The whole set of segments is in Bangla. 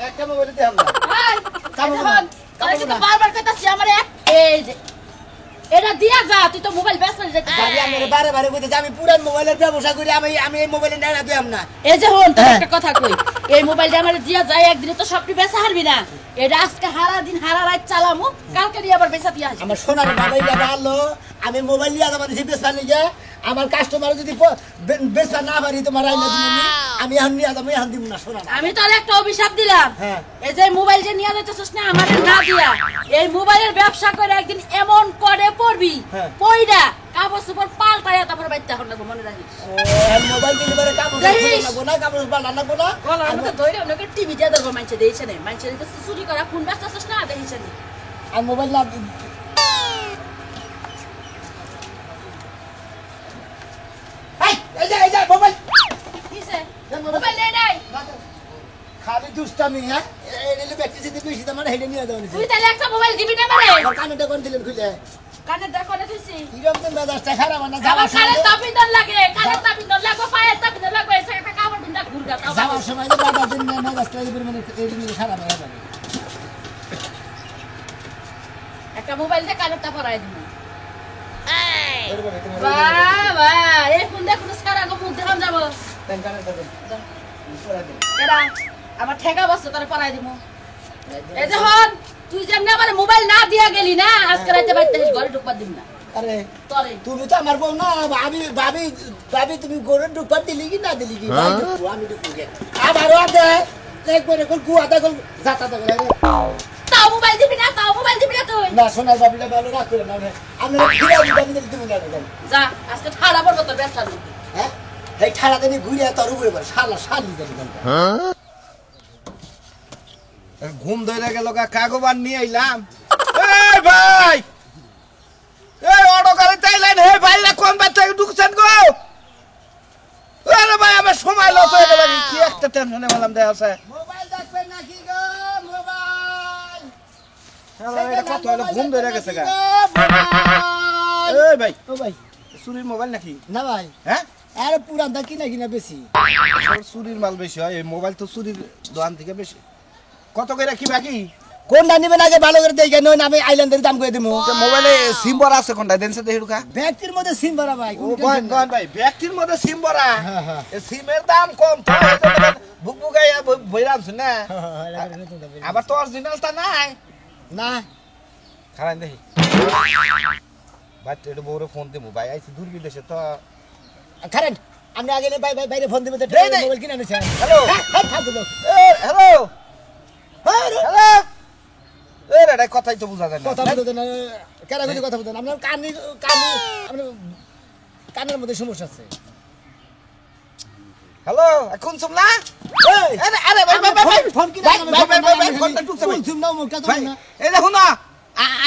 একটা মোবাইল দিলাম না বারবার কইতাছি আমারে এই যে এটা দিয়া যা তুই তো মোবাইল ব্যস্ত হয়ে যাইতে ভাবি আমি বারে বারে কইতে আমি পুরান মোবাইলের ব্যবসা করি আমি এই মোবাইলে নেড়া দিলাম না এই যে হন একটা কথা কই এই মোবাইলটা আমারে দিয়া যায় একদিনে তো সবটি বেচা হারবি না এটা আজকে হারা দিন হারা রাত চালামু কালকে দিয়ে আবার বেচা দিয়া আসি আমার সোনার মোবাইলটা ভালো আমি মোবাইল নিয়ে আমার দিছি বেচা নিয়ে আমার কাস্টমার যদি বেচা না পারি তোমার আইনা দিমু আমি এখন নিয়ে যাবো এখন দিব না সোনা আমি তো একটা অভিশাপ দিলাম হ্যাঁ এই যে মোবাইল যে নিয়ে যাইতেছস না আমারে না দিয়া এই মোবাইলের ব্যবসা করে একদিন এমন করে পড়বি পয়ডা কাগজ উপর পাল্টায়া তারপর বাইতে এখন লাগবো মনে রাখিস মোবাইল দিলে পরে কাগজ লাগবো না কাগজ পাল্টা লাগবো না গলার মধ্যে ধরে ওনাকে টিভি দিয়ে ধরবো মানছে দেইছে না মানছে তো চুরি করা ফোন ব্যস্তাছস না দেইছে না আর মোবাইল না এই যে মোবাইল কিসে মোবাইল নেই নাই খালি দুষ্টামি হ্যাঁ এই ব্যাটারি যদি বেশি তোমার হেডে নিয়ে দাও তুই তাহলে একটা মোবাইল দিবি না আমারে কানেটা কোন দিলেন খুলে কানে দা কোনে দিছি কিরকম মেজাজটা খারাপ না আমার কানে তাপিদন লাগে কানে তাপিদন লাগো পায়ে তাপিদন লাগো এসে একটা কাপড় বিন্দা ঘুরগা তাও যাওয়ার সময় বাবা দিন না মেজাজটা এই পরিমাণে খারাপ হয়ে যাবে একটা মোবাইল দিয়ে কানেরটা পরাই দিবি এই বাবা এই ফোন দিয়ে কোনো সারা গো মুখ দেখাম যাব এরা আমার ঠেকা বসছে তোরে পরাই দিমু এই যে হন তুই যেমনি আমার মোবাইল না দিয়া গেলি না আজকে রাতে বাইতে ঘরে ঢুকবার দিম না আরে তোরে তুমি তো আমার বউ না ভাবি তুমি ঘরে ঢুকবার দিলি কি না দিলি কি আমি ঢুকুকে আবার আদে একবারে কল গুয়াটা কল যাতা দা তাও মোবাইল দিবি না তুই না সোনার বাবিটা ভালো রাখ করে না আমরা ফিরা দিতে তুমি না যা আজকে ঠাড়া পড়বো তোর ব্যবসা নিয়ে হ্যাঁ এই ঠাড়া দিনে ঘুরে তোর উপরে পড়ে শালি দেন ঘুম ধরে গেল কাগবান নিয়ে আইলাম এই ভাই এই অটো গাড়ি চাইলেন হে ভাইরা কোন বাচ্চা ঢুকছেন গো আরে ভাই আমার সময় লস হয়ে গেল কি একটা টেনশনে বললাম দেখ আছে মোবাইল দেখবেন নাকি গো মোবাইল এটা কত হলো ঘুম ধরে গেছে গা এই ভাই ও ভাই চুরির মোবাইল নাকি না ভাই হ্যাঁ আরে পুরান দা কিনা বেশি চুরির মাল বেশি হয় এই মোবাইল তো চুরির দোকান থেকে বেশি কত করে কি বাকি কোনটা নিবেন আগে ভালো করে দেখে নয় আমি আইল্যান্ডের দাম করে দিমু মোবাইলে সিম ভরা আছে কোনটা দেনছে দেখি ঢুকা ব্যক্তির মধ্যে সিম ভরা ভাই ও ভাই ব্যক্তির মধ্যে সিম ভরা হ্যাঁ। এই সিমের দাম কম তো বুকবুকাইয়া বইরাম শুনে আবার তো অরিজিনালটা নাই না খারাপ দেখি বাচ্চা এটা বউরে ফোন দিমু ভাই আইছি দূর বিদেশে তো কারেন্ট আপনি আগে বাইরে ফোন দিবেন মোবাইল কিনে নিছেন হ্যালো হ্যালো হ্যালো হ্যালো এই রে কথাই তো বুঝা যায় না কথা বলতে না কেন কথা বলতে আপনার আপনার কানের মধ্যে সমস্যা আছে হ্যালো এখন শুনলা আরে আরে ভাই ফোন কি ফোনটা টুকছে ভাই শুন নাও মুখ কথা না এই দেখো না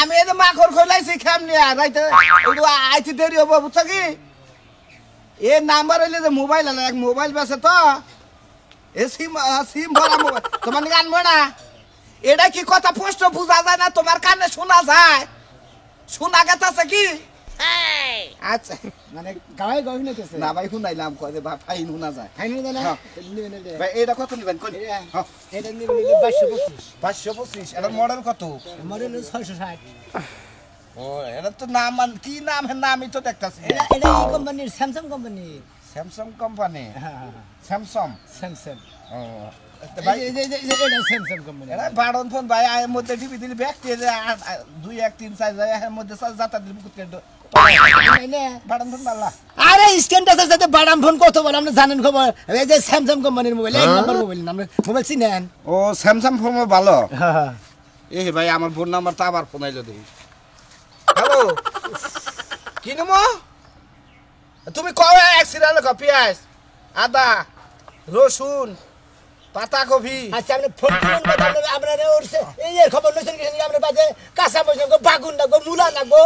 আমি এই যে মাখর খইলাইছি খামনি আর রাইতে ওইটু আইতে দেরি হবো বুঝছো কি এ নাম্বার হইলে যে মোবাইল আলে এক মোবাইল বেছে তো এ সিম ভরা মোবাইল তোমার গান না এটা কি কথা স্পষ্ট বোঝা যায় না তোমার কানে শোনা যায় শোনা গেছে কি আচ্ছা মানে গায়ে গায়ে নাইতেছে না ভাই শুনাইলাম কয় যে ভাই শুনা যায় ফাইন না ভাই এটা কত নিবেন কোন এটা নিবে 2225 525 এটা মডেল কত মডেল 660 ও এটা তো নাম কি নাম এর নামই তো দেখতাছি এটা এই কোম্পানির স্যামসাং কোম্পানি স্যামসাং কোম্পানি হ্যাঁ স্যামসাং স্যামসাং ও ভাই এই যে এটা স্যামসাং কোম্পানি এটা বাড়ন ফোন ভাই এর মধ্যে টিভি দিলে ব্যাকটি 2 1 3 4 যায় এর মধ্যে যাতা দিলে বুকুত বাড়ন ফোন বালা আরে স্ক্রিন টাচের সাথে বাদাম ফোন কত বল আপনি জানেন খবর এই যে স্যামসাং কোম্পানির মোবাইল এক নাম্বার মোবাইল আমরা মোবাইল চিনেন ও স্যামসাং ফোন ভালো হ্যাঁ এই ভাই আমার ফোন নাম্বারটা আবার ফোন আইলো দেখি হ্যালো কি নামো তুমি কবে অ্যাক্সিডেন্ট পেঁয়াজ আদা রসুন পাতাকপি আচ্ছা আপনি ফোন করুন কথা আপনারা উঠছে এই যে খবর লইছেন কি আমরা বাজে কাঁচা মরিচ নাগো বাগুন নাগো মূলা নাগো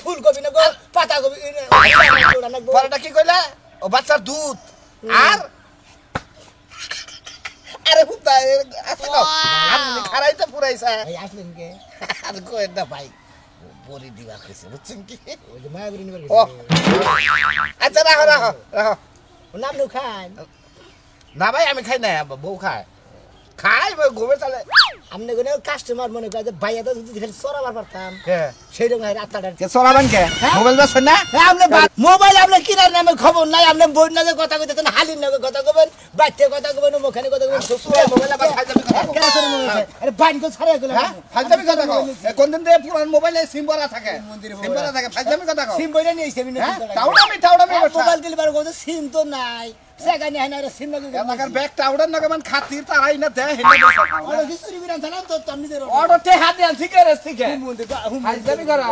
ফুলকপি নাগো পাতাকপি নাগো পরেটা কি কইলা ও বাচ্চার দুধ আর আরে হুতা আসলো আপনি খারাইতে পুরাইছে ভাই আসলেন কে আর কই না ভাই বড়ি দিবা কইছে বুঝছেন কি ওই যে মায়াবুরি নিবার ও আচ্ছা রাখো রাখো রাখো নাম নো খান না ভাই আমি খাই না বউ খায় খাই ঘুমে চলে আপনি কোনো কাস্টমার মনে করে যে ভাইয়া তো যদি খালি চড়াবার পারতাম সেই রকম রাত্তাটা চলাবেন কে মোবাইল বেছেন না আপনি মোবাইল আপনি কিনার নামে খবর নাই আপনি বই না কথা কইতেছেন হালির নামে কথা কবেন বাচ্চা কথা কবেন মুখে কথা কবেন মোবাইল আবার ফাইজামি কথা কেন করে মনে হয়? আরে বাইনকে ছাড়াই গেল ফাইজামি কথা কও কোন দিন দিয়ে পুরান মোবাইলে সিম ভরা থাকে সিম ভরা থাকে ফাইজামি কথা কও সিম বইটা নিয়ে এসে আমি টাউডামি মোবাইল দিলে পারো কত সিম তো নাই সেখানে হয় না রে সিম লাগে এলাকার ব্যাগ টাউডার না কেমন খাতির তারাই না দেয় হেলে ওরা কি চুরি করে জানা তো তুমি যে অর্ডার তে হাত দেন ঠিক আছে ঠিক আছে ফাইজামি করা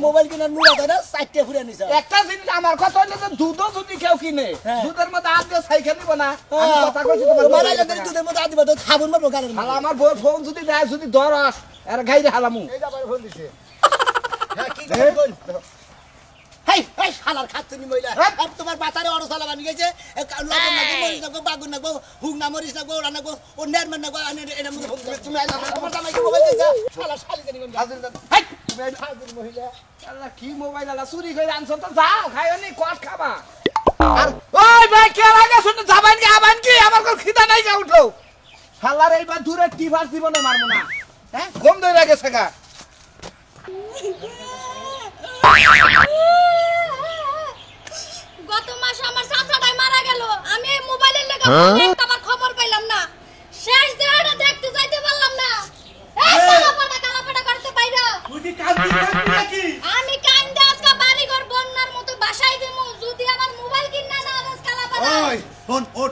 মোবাইল কিনার মুড়া তো না চারটে ফুরে নিছ একটা জিনিস আমার কথা হইলো যে দুধও যদি কেউ কিনে দুধের মধ্যে হাত দিয়ে সাইকেল নিব না আমি কথা কইছি তোমার তোমার আইলে দুধের মধ্যে আদিবা তো সাবুন মারবো গালের হালা আমার বউ ফোন যদি দেয় যদি ধরস এর গাইরে হালামু এই যাবার ফোন দিছে হ্যাঁ কি করব হেই হেই শালার খাতুনি মহিলা আর তোমার বাতারে অড় চালা বানি গেছে লবণ নাগো মরিচ নাগো বাগুন নাগো হুক না মরিচ নাগো ওরা নাগো ও নেরমান নাগো এটা মধ্যে ফোন তুমি আইলা তোমার জামাই কি মোবাইল দিছা শালা শালি জানি কোন হেই তুমি আইলা খাতুনি মহিলা আল্লাহ কি মোবাইল আলা চুরি করে আনছ তো যাও খাইনি কট খাবা আর ওই ভাই কে লাগে শুনে যাবেন কি আবান কি আমার কোন খিদা নাই গা উঠো শালার এইবার দূরে টিভার জীবনে মারবো না হ্যাঁ ঘুম ধরে গেছে গা গত মাসে আমার চাচাটাই মারা গেল আমি এই মোবাইলের লেগে একটাবার খবর পাইলাম না শেষ দেহটা দেখতে যাইতে পারলাম না এই কালাপাটা করতে পাইরা তুই কি কাঁদবি নাকি? আমি কান্দে আজকে বাড়িঘর বন্যার মতো বাসায় দিমু যদি আমার মোবাইল কিনা না আজ কালাপাটা ওই শোন ওট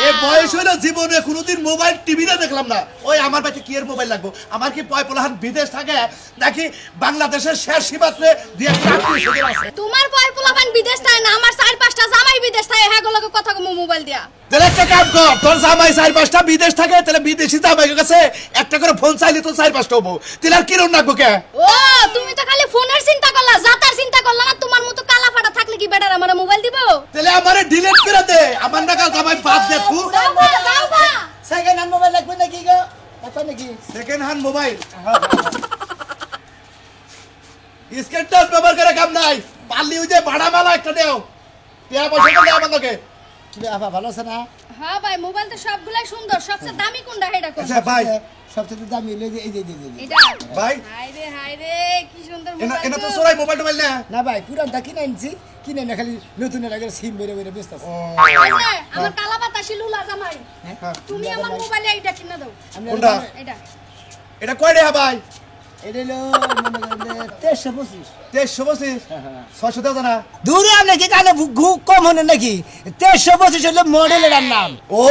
এ বয়স হইলো জীবনে কোনোদিন মোবাইল টিভিতে দেখলাম না। ওই আমার বাড়িতে কি এর মোবাইল লাগবো? আমার কি পয়পলাহান বিদেশ থাকে নাকি বাংলাদেশের শেষ সীমান্তে দিয়ে আত্মীয় আছে? তোমার পয়পলাবান বিদেশ থাকে না আমার 4-5টা জামাই বিদেশ থাকে হ্যাগোলকে কথা কমু মোবাইল দিয়া তাহলে একটা কাম কর, তোর জামাই 4-5টা বিদেশ থাকে, তাহলে বিদেশি জামাইয়ের কাছে একটা করে ফোন চাইলে তো 4-5টা হবো। তাহলে আর কিরম লাগবো কে? ও তুমি তো খালি ফোনের চিন্তা করলা জাতার চিন্তা করলা না তোমার মতো কালাপাটা থাকলে কি বেটার আমার মোবাইল দিব তাহলে আমারে ডিলিট করে দে, আমার নাকা জামাই বাদ দে তু। যাও বা সেকেন্ড হ্যান্ড মোবাইল লাগবে নাকি গো লাগবে নাকি second hand mobile screen touch ব্যবহার করে কাম নাই, পারলি ওই যে ভাড়া মালা একটা দেও, টিয়া পয়সা দেও আমাকে। কি আপা ভালো আছে না হ্যাঁ ভাই মোবাইল তো সবগুলাই সুন্দর সবচেয়ে দামি কোনটা এটা কোন আচ্ছা ভাই, সবচেয়ে দামি হলো এই যে এটা ভাই হাই রে কি সুন্দর এনা মোবাইল তো সরাই মোবাইল টোবাইল না। না ভাই পুরানটা কিনে আনছি কিনে না খালি নতুন আগে সিম বেরে বেরে ব্যস্ত আছে আমার কালা বাতাসি লুলা জামাই তুমি আমার মোবাইলে এইটা কিনা দাও কোনটা? এটা এটা কয় টাকা ভাই? এটা হলো মনে করেন 1325 2325 600 দাও না। দূরে আপনি কি কানে কম হনে নাকি 1325 হলো মডেলের নাম ও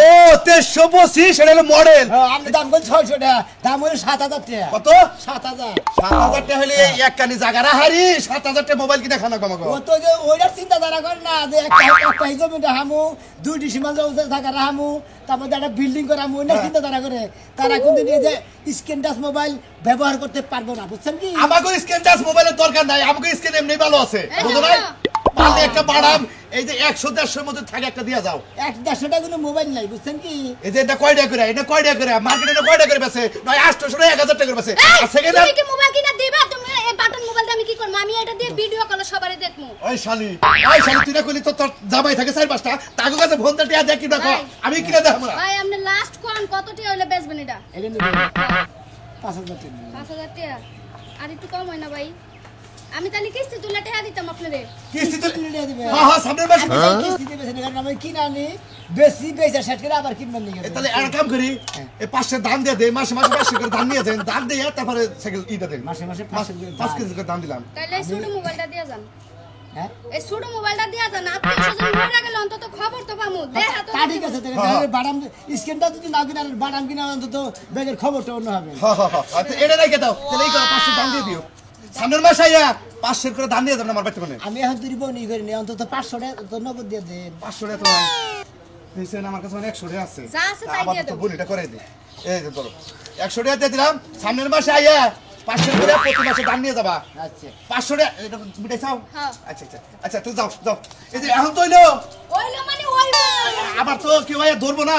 2325 এটা হলো মডেল। আপনি দাম বল 600 টাকা দাম হলো 7000 টাকা কত? 7000 7000 টাকা হলে এক কানি জায়গা হারি 7000 টাকা মোবাইল কিনা খানা কমাগো। ও তো যে ওইটার চিন্তাধারা করে না যে একটা জমিটা হামু 2 ডিসিমাল জায়গা হামু তারপর একটা বিল্ডিং করা হামু না চিন্তাধারা করে তারা কোনদিন এই যে স্ক্রিন টাচ মোবাইল ব্যবহার করতে পারবো না বুঝছেন কি আমাকে স্ক্রিন টাচ মোবাইলের দরকার নাই, আমাকে স্ক্রিন এমনি ভালো আছে বুঝো না। পারলে একটা বাড়াম এই যে 100-150 এর মধ্যে থাকে একটা দিয়া যাও। 150 টাকা কোনো মোবাইল নাই বুঝছেন কি এই যে এটা কয় টাকা করে, এটা কয় টাকা করে মার্কেটে, এটা কয় টাকা করে বেচে? নয় 800 টাকা 1000 টাকা করে বেচে। আর সেকেন্ড তুমি কি মোবাইল কিনা দিবা তুমি এই বাটন মোবাইল আমি কি করব আমি এটা দিয়ে ভিডিও কলে সবারই দেখমু ওই শালি তুই না কইলি তো তোর জামাই থাকে 4-5টা তাগো কাছে ফোন তে টিয়া দেখি দেখো আমি কিনে দেখাবো না। ভাই আপনি লাস্ট কোন কত টাকা হইলে বেচবেন এটা এটা নিবে 5000 টাকা 5000 টাকা আর একটু কম হয় না ভাই আমি তাহলে কিস্তি তুলে টাকা দিতাম আপনারে কিস্তি তো নিয়ে দিবে হ্যাঁ হ্যাঁ সামনের মাসে। কিস্তি দিবে না কারণ আমি কিনা নি বেশি বেচা সেট করে আবার কিনবেন নিয়ে তাহলে এক কাম করি এই 500 দাম দিয়ে দে, মাসে মাসে 500 করে দাম নিয়ে দেন, দাম দিয়ে তারপরে সাইকেল ইটা দেন। মাসে মাসে 500 করে 5 কেজি করে দাম দিলাম। তাহলে এই ছোট মোবাইলটা দিয়ে যান হ্যাঁ এই ছোট মোবাইলটা দিয়া যান আত্মীয়-স্বজন মরে গেলে অন্তত খবর তো পামু দেখা তো তা ঠিক আছে বাদাম স্ক্রিনটা যদি না কিনা বাদাম কিনা অন্তত ব্যাগের খবরটা অন্য হবে হ্যাঁ হ্যাঁ হ্যাঁ আচ্ছা এটা রেখে দাও, তাহলে এই করে 500 দাম দিয়ে দিও। সামনের মাসে আইয়া 500 করে দাম দিয়ে দেন আমার বাড়িতে কোনে। আমি এখন তুই বনি করি নি অন্তত 500 টাকা তো নগদ দিয়ে দেন 500 টাকা তো নাই নিছেন আমার কাছে 100 টাকা আছে। যা আছে তাই আবার দিয়ে তো দাও। বলিটা করে দে, এই যে ধরো 100 টাকা দিয়ে দিলাম, সামনের মাসে আইয়া 500 করে প্রতি মাসে দাম নিয়ে যাবা। আচ্ছা 500 টাকা এটা মিটাই চাও। হ্যাঁ। আচ্ছা আচ্ছা আচ্ছা তুই যাও যাও। এই যে এখন তো হইলো ওইলো মানে ওইলো আবার তো কেউ আইয়া ধরবো না,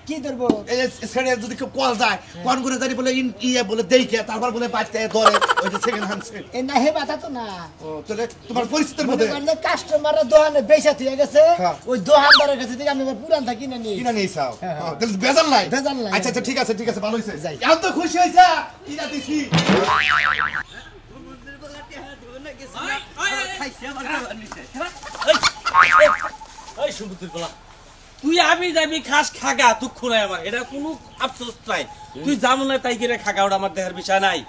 কি ধরবো এই ছেড়ে যদি কেউ কল যায় কোন করে জানি বলে ইয়ে বলে দেখে তারপর বলে বাঁচতে ধরে ওই যে সেকেন্ড হ্যান্ড সেট এ না হে বাতা তো না ও তাহলে তোমার পরিস্থিতির মনে মধ্যে করেন যে কাস্টমাররা দোকানে বেচা দিয়ে গেছে হ্যাঁ। ওই দোকানদারের কাছে থেকে আমি পুরান থাকি না নিয়ে কিনা নেই চাও হ্যাঁ, হ্যাঁ। তাহলে বেজাল নাই বেজাল নাই। আচ্ছা আচ্ছা ঠিক আছে ভালো হয়েছে যাই। এখন তো খুশি হয়েছে কিনা দিছি তুই আমি যাবি খাস খাগা তুই খুনাই আমার এটা কোনো আফসোস নাই তুই জানো না তাই করে খাগা ওটা আমার দেহের বিষয় নাই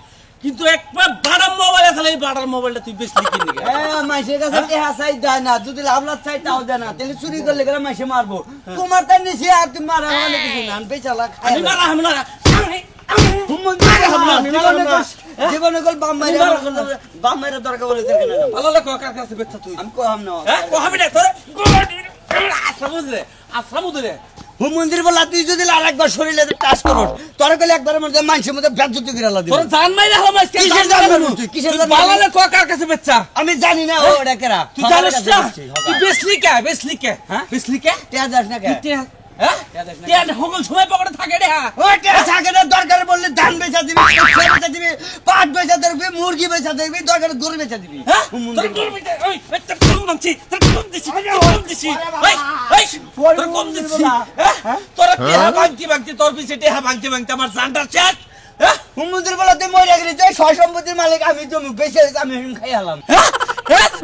কিন্তু একবার বাড়ার মোবাইল আছে এই বাড়ার মোবাইলটা তুই বেশি কিনবি মাইসের কাছে টেহা চাই দেয় না যদি লাভলাভ চাই তাও দেয় না তাহলে চুরি করলে গেলে মাইসে মারবো তোমার তাই নিচে আর তুমি মারা হলে কিছু না বেচালা আমি মারা হামলা জীবনে কল বাম মাইরা দরকার বলে ভালো লাগে কার কাছে বেচা তুই আমি কহাম না হ্যাঁ কহাবি না তোর আশ্রামুদরে হুম মন্দির বলা তুই যদি আর একবার শরীরে টাচ করো তোর কলে একবারের মধ্যে মানুষের মধ্যে বেজ্জতি করে আলা তোর জান মাইরা হলাম আজকে কিসের জান মারবো তুই? কিসের জান মারবো? ভালো লাগে কার কাছে বেচা আমি জানি না ও এটা কেরা তুই জানিস না তুই বেচলি কে হ্যাঁ? বেচলি কে টেহা যাস না কে হ্যাঁ হগল সময় পকেটে থাকে রে হ্যাঁ ও টেহা থাকে না দরকার বললে ধান বেচা দিবি শস্য বেচা দিবি পাট বেচা দিবি মুরগি বেচা দিবি দরকার গরু বেচা দিবি হ্যাঁ হুম তোর মন্দির গরু বেচা ওই একটা কম দিছি তোর কম দিছি তোর কম দিছি হ্যাঁ তোর টেহা ভাঙতি তোর পিছে টেহা ভাঙতি আমার জানটা শেষ হ্যাঁ হুম মন্দির বলা তুই মরে গেলি তুই সয় সম্পত্তির মালিক আমি জমি বেচে আমি খাই আলাম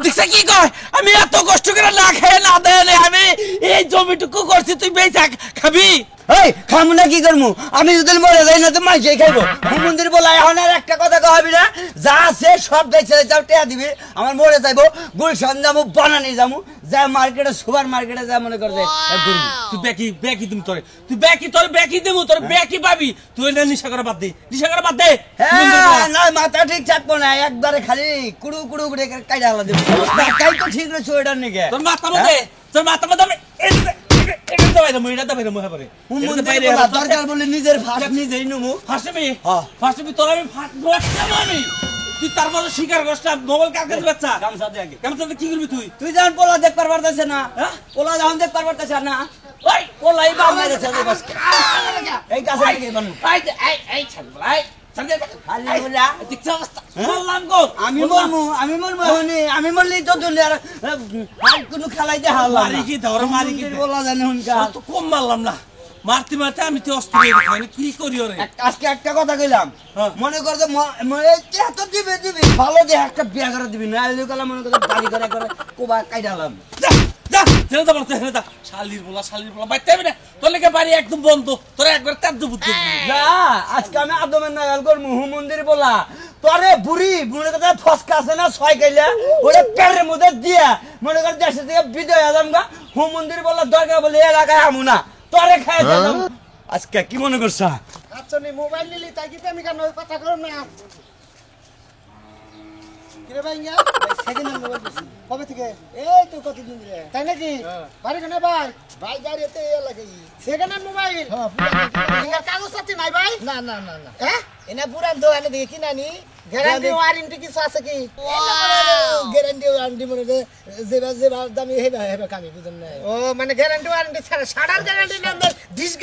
দেখছে কি কয় আমি এত কষ্ট করে না খেয়ে না দেয় আমি এই জমিটুকু করছি তুই বেচা খাবি এই খামু না কি করমু আমি যদি মরে যাই না তো মাইসে খাইবো হুম মন্দির বলা এখন আর একটা কথা কহাবি না যা আছে সব বেচে যাও টেয়া দিবি আমার মরে যাইবো গুলশান যাবো বানানি যাবো যা মার্কেটে সুপার মার্কেটে যা মনে করে তুই ব্যাকি তুমি তুই ব্যাকি দেবো তোর ব্যাকি পাবি তুই না নিশা করে বাদ দে হ্যাঁ না মাথা ঠিক থাকবো না একবারে খালি কুড়ু কুড়ু করে কাইডা আলা দেবো কাই তো ঠিক রয়েছে ওইটার নিকে তোর মাথা মধ্যে আমি এটা দাবাই দেবো হ্যাঁ হুম মন্দির বলা দরকার বলে নিজের ভাত নিজেই নেবো ফাঁসবি তোর আমি আমি তুই তারপরে শিকার করছ মোবাইল কার কাছে বাচ্চা গামছা দে আগে কেমন কি করবি তুই তুই যখন পোলা দেখতে পারতেছে না হ্যাঁ? পোলা যখন দেখতে পারতেছে না ওই পোলাই বাম মেরেছে বাস এই কাছে থেকে বানু এই ছাড় খালি বলা দেখছ অবস্থা বললাম গো আমি মরমু আমি মরলি তো দুনিয়া আর কোনো খেলাই দে হারলাম মারি কি ধর মারি কি বলা জানি হুনকা তো কম মারলাম না মারতে আমি তো অস্থির হয়ে গেছি মানে কি করি ওরে আজকে একটা কথা কইলাম হ্যাঁ। মনে কর যে এত দিবি ভালো যে একটা বিয়া করে দিবি না এলে কলা মনে কর বাড়ি করে কোবা কাইডালাম শালির বলা বাইতে না তোর লেগে বাড়ি একদম বন্ধ তোরা একবার তাদ্য বুদ্ধি যা আজকে আমি আদমের নাগাল করমু হু মন্দির বলা তোরে বুড়ি মনে কর ফসকা আছে না ছয় গাইলা ওরে পেটের মধ্যে দিয়া মনে কর দেশে থেকে বিদায় আলাম গা হু মন্দির বলা দরকার বলে এলাকায় আমু না তোরে খাই দিলাম আজকে কি মনে করছা আচ্ছা নি মোবাইল নিলি তাই কি আমি কেন কথা করব না কিরে ভাই ইয়া সেকেন্ড হ্যান্ড মোবাইল দিছি কবে থেকে এই তো কতদিন রে তাই নাকি বাড়ি কেন ভাই গাড়িতে লাগাই সেকেন্ড হ্যান্ড মোবাইল হ্যাঁ পুরা কাগজ আছে নাই ভাই না হ্যাঁ এনা পুরান দোকানে দেখি কি নানি গ্যারান্টি ওয়ারেন্টি কিছু আছে কি গ্যারান্টি ওয়ারেন্টি মনে যে দামি হেবা কামি বুঝেন না ও মানে গ্যারান্টি ওয়ারেন্টি ছাড়া সাড়ার গ্যারান্টি না ডিশ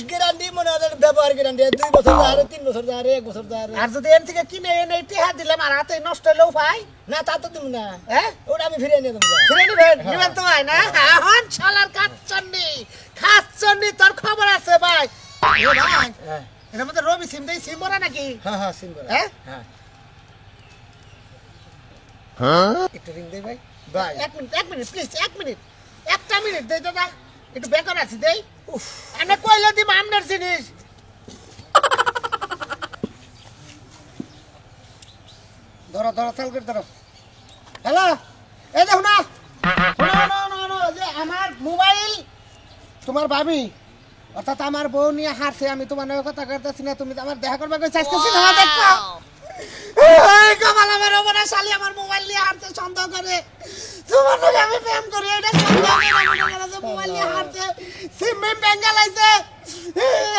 গ্যারান্টি মনে হয় ব্যবহার গ্যারান্টি 2 বছর ধরে 3 বছর ধরে 1 বছর ধরে আর যদি এন থেকে কিনে এনে টিহা দিলাম আর হাতে নষ্ট হলেও পাই না তা তো তুমি না হ্যাঁ ওটা আমি ফিরে নিয়ে দেবো ফিরে নিবেন তো ভাই না এখন শালার খাচ্ছন্নি তোর খবর আছে ভাই ও ভাই এর মধ্যে রবি সিম দেই সিম বড়া নাকি হ্যাঁ সিম বড়া হ্যাঁ একটু রিং দেই ভাই এক মিনিট প্লিজ একটা মিনিট দেই দাদা একটু বেকার আছি দেই উফ আমি কইলে দিম আমনের জিনিস ধরো চাল করে ধরো হ্যালো এই দেখো না শোনো যে আমার মোবাইল তোমার ভাবি অর্থাৎ আমার বউ নিয়ে হারছে আমি তোমার নয় কথা করতেছি না তুমি আমার দেখা করবে চাইতেছি না দেখো এই কমাল আমার ওপরে শালি আমার মোবাইল নিয়ে হারতে সন্দেহ করে তোমার নাকি আমি প্রেম করি এটা সন্দেহ করে মোবাইল নিয়ে হারতে সিম বেঙ্গাল আইছে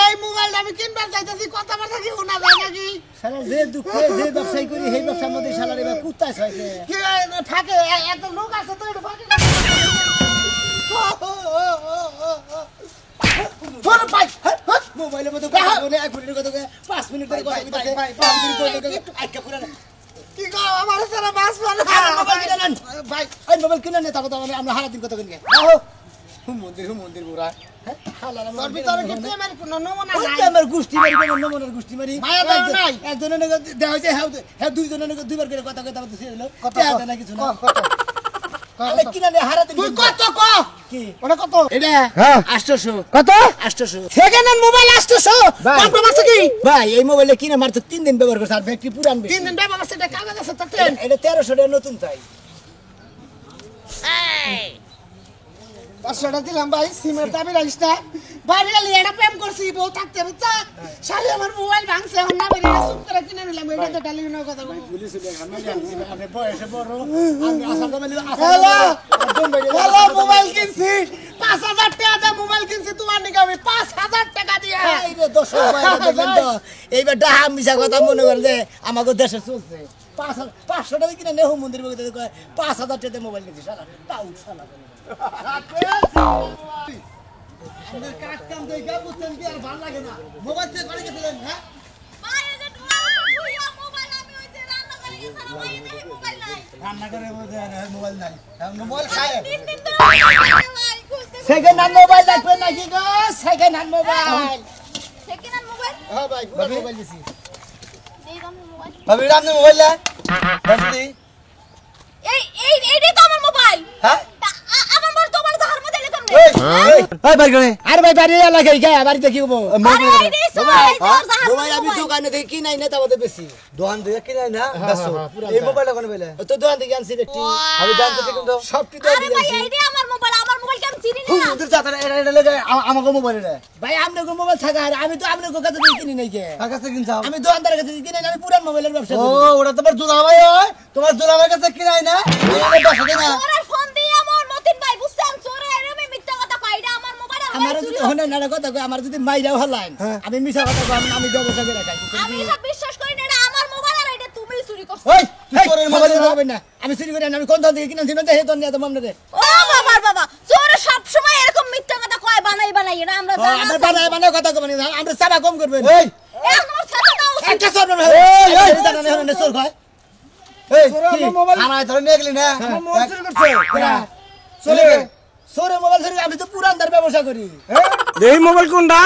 এই মোবাইলটা আমি কিনবার চাইতেছি কথাবার্তা কি শোনা যায় নাকি শালা যে দুঃখে যে ব্যবসায়ী করি সেই ব্যবসার মধ্যে শালার এবার কুত্তা ছয়ছে কি থাকে এত লোক আছে তো এটা ফাঁকে ফোন পাই মোবাইলের মতো কথা বলে 1 মিনিটের কথা 5 মিনিট ধরে কথা কইতাছে আইকা পুরা কি গো আমার সারা বাস বল মোবাইল কিনে নেন ভাই এই মোবাইল কিনে নে তারপর আমরা হারা দিন কথা কইনি আহো মন্দির পুরা হ্যাঁ হালার তোর ভিতরে কি প্রেমের কোনো নমুনা নাই আমার গুষ্টি মারি কোন নমুনার গুষ্টি মারি মায়া দাও নাই একজনের দেখা হইছে হ্যাঁ দুইজনের দুইবার করে কথা কইতা বলতেছি হলো কত না কিছু না আরে কিনা নে হারা দিন তুই কত ক কি ওটা কত এটা হ্যাঁ 800 কত 800 সেকেন্ড হ্যান্ড মোবাইল 800 ভাই। কত মাসে কি ভাই এই মোবাইলে কিনে মাত্র 3 দিন ব্যবহার করছে আর ব্যাটারি পুরান বেশি 3 দিন ব্যবহার করছে এটা কাগজ আছে তো ট্রেন এটা 1300 টাকা নতুন চাই 500 টাকা দিলাম ভাই সিমের দাবি রাখিস না বাড়ি গেলে এটা প্রেম করছি বউ থাকতে বুঝছা শালি আমার মোবাইল ভাঙছে আমার না বেরিয়ে চুপ করে কিনে নিলাম এটা তো টেলিফোনের কথা কই পুলিশ আমি বয়সে বড় আমি আসার কমে হ্যালো হ্যালো মোবাইল কিনছি 5000 টাকা দিয়ে মোবাইল কিনছি তোমার নিকে আমি 5000 টাকা দিয়ে এই রে দর্শক ভাই দেখলেন তো এইবার ডাহা মিশা কথা মনে করে যে আমাকে দেশে চলছে 500 টাকা কিনে নেহ মন্দির বলতে কয় 5000 টাকা মোবাইল নিয়েছি শালা তাও শালা আমাদের কাজ কাম দেখা বুঝছেন কি আর ভালো লাগে না মোবাইল থেকে করে গেছিলেন হ্যাঁ ভাই এই যে দুইয়া মোবাইল আমি ওই যে রান্না করে গেছিলাম ভাই এই মোবাইল নাই রান্না করে মোবাইল নাই মোবাইল খায় 3 দিন ধরে ভাই খুঁজতে সেকেন্ড হ্যান্ড মোবাইল লাগবে নাকি গো second hand mobile second hand mobile হ্যাঁ ভাই পুরো মোবাইল দিছি এই দাম মোবাইল ভাবি রামনে মোবাইল না দেখি এইটাই তো আমার মোবাইল হ্যাঁ আমার মোবাইল তোমার ধার মধ্যে লিখুন এই ভাই ভাই করে আরে ভাই বাড়ি এলাকায় গা বাড়িতে কি হবো আরে এইটাই তো মোবাইল আমি দোকানে থেকে কিনাই না তাবতে বেশি দোকান থেকে কিনাই না দেখছো এই মোবাইলটা কোন বেলে তো দোকান থেকে আনছি একটি আমি জানতে ঠিক কিন্তু সবটি তো আরে ভাই এইটাই আমার মোবাইল কি আমি চিনি না হুজুর যাতে এটা লাগে আমাকে মোবাইল রে ভাই আপনাকে মোবাইল থাকা আর আমি তো আপনাকে কাছে থেকে কিনি নাই কে কার কাছে কিনছাও আমি দোকানদারের কাছে থেকে কিনি না আমি পুরান মোবাইলের ব্যবসা ও করি ওটা তোমার দুলাভাই হয় তোমার দুলাভাই কাছে কিনাই না এটা বেচা না ওরে ফোন দিয়ে আমার মতিন ভাই বুঝছেন চোরে এরকম মিথ্যা কথা কই এটা আমার মোবাইল আমার যদি হনে না কথা কই আমার যদি মাইরাও হলাইন আমি মিছা কথা কই আমি ব্যবসা করে রাখাই আমি সব বিশ্বাস করি না এটা আমার মোবাইল আর এটা তুমি চুরি করছো ওই তুই চোরের মোবাইল হবে না আমি চুরি করে না আমি কোন দোকান থেকে কিনেছি না হে দোকান নিয়ে তো মামলা দে ও বাবা চোরে সব সময় এরকম মিথ্যা কথা কয় বানাই এটা আমরা জানা আমরা বানায় কথা কই না আমরা সাবা কম করবেন এই এই আমার ছাতা দাও একটা সব না এই, এই, জানা না চোর খায় এই কি? মোবাইল থানায় ধরে নিয়ে গেলি না মোবাইল চুরি করছে চলে সোরে মোবাইল ধরে আমি তো পুরানদার ব্যবসা করি এই মোবাইল কোনটা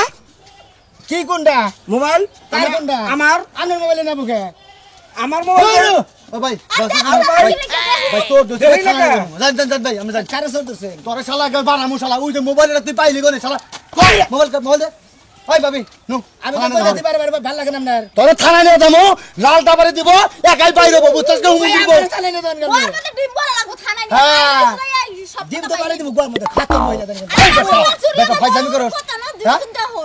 কি কোনটা মোবাইল তার কোনটা আমার আনের মোবাইলে না বুকে আমার মোবাইল ও ভাই ভাই ভাই তোর দোষে জান ভাই আমি জান কারে চোর ধরছে তোরে শালা গেল বানামু শালা ওই যে মোবাইলটা তুই পাইলি গনে শালা মোবাইল দে ওই ভাবি নো আমি তো কইতে দিবার ভালো লাগে না আপনার তোরে থানায় নিয়ে যাবো লাল টাবারে দিব একাই পাই দেবো বুঝছস কে হুমকি দিব চালে না দোকান ওর মধ্যে ডিম বড় লাগবো থানায় হ্যাঁ। নিয়ে সব ডিম তো বাড়ি দিব গোয়ার মধ্যে খাতম হয়ে যাবে বেটা ফাইজামি করস হ্যাঁ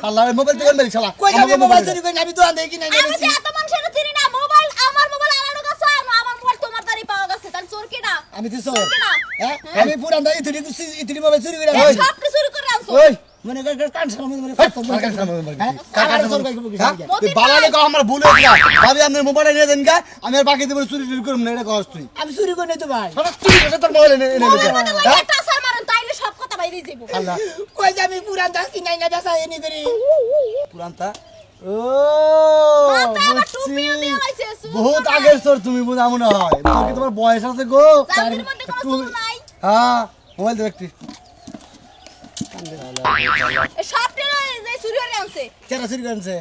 শালা মোবাইল তুই মেরি শালা কই যাবে মোবাইল চুরি করে আমি দোকান থেকে কিনে আমি নিয়েছি যে এত মানুষের চিনি না মোবাইল আমার মোবাইল আলাদা কাছে আমার মোবাইল তোমার দাঁড়ি পাওয়া গেছে তার চোর কিনা আমি তো চোর কিনা হ্যাঁ আমি পুরানদা ইতুরি মোবাইল চুরি করে ওই। সব কিছু চুরি করে আনছো ওই মনে কর কান সামনে মনে কার খাতম কাছে মোবাইল হ্যাঁ কার চোর কই কই হ্যাঁ তুই বালালে কও আমার ভুল হইছে ভাবি আপনি মোবাইল নিয়ে দেন গা আমি আর বাকি দিব চুরি চুরি করব না এটা কস তুই আমি চুরি করে নাই তো ভাই শালা চুরি করছ তোর মোবাইল এনে এনে দে হ্যাঁ একটা সার মারেন তাইলে সব কথা বাইরে যাবো আল্লাহ কই যাবি পুরানদা কিনাই না বেচা এনি করি পুরানতা ও মাথায় আবার বুঝছি। টুপিও দিয়ে লাইছে বহুত আগের চোর তুমি বুঝা মনে হয় তোর কি তোমার বয়স আছে গো চাঁদের মধ্যে কোনো চোর নাই হ্যাঁ মোবাইল দে একটি এই সব টেরা যে চুরি করে আনছে কেরা চুরি করেছে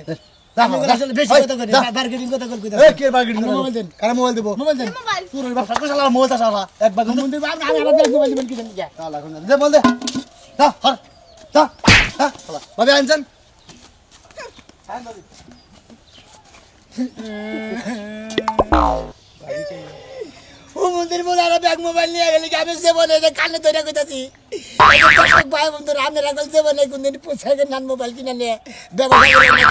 দাও, আমি দাও। আসলে বেশি ওই, কথা করি দাও। মার্কেটিং কথা কই এই কে বার্গেট আমার মোবাইল দেন কারা মোবাইল দেব মোবাইল দেন মোবাইল তোর ওই ব্যবসা করে শালা মোবাইল তা শালা একবার কিন্তু মন্দির আমি আমার ব্যাগ মোবাইল দিবেন কি জানি যা শালা কোন দে বল দে দা হর দা হ্যাঁ শালা ভাবি আনছেন ও মন্দির বলে আর ব্যাগ মোবাইল নিয়ে গেলি আমি সে বলে যে কানে ধরে কইতাছি ভাই বন্ধু রান্না রাখল সে বলে কোনদিন পোছাকে নান মোবাইল কিনে নিয়ে ব্যবহার করে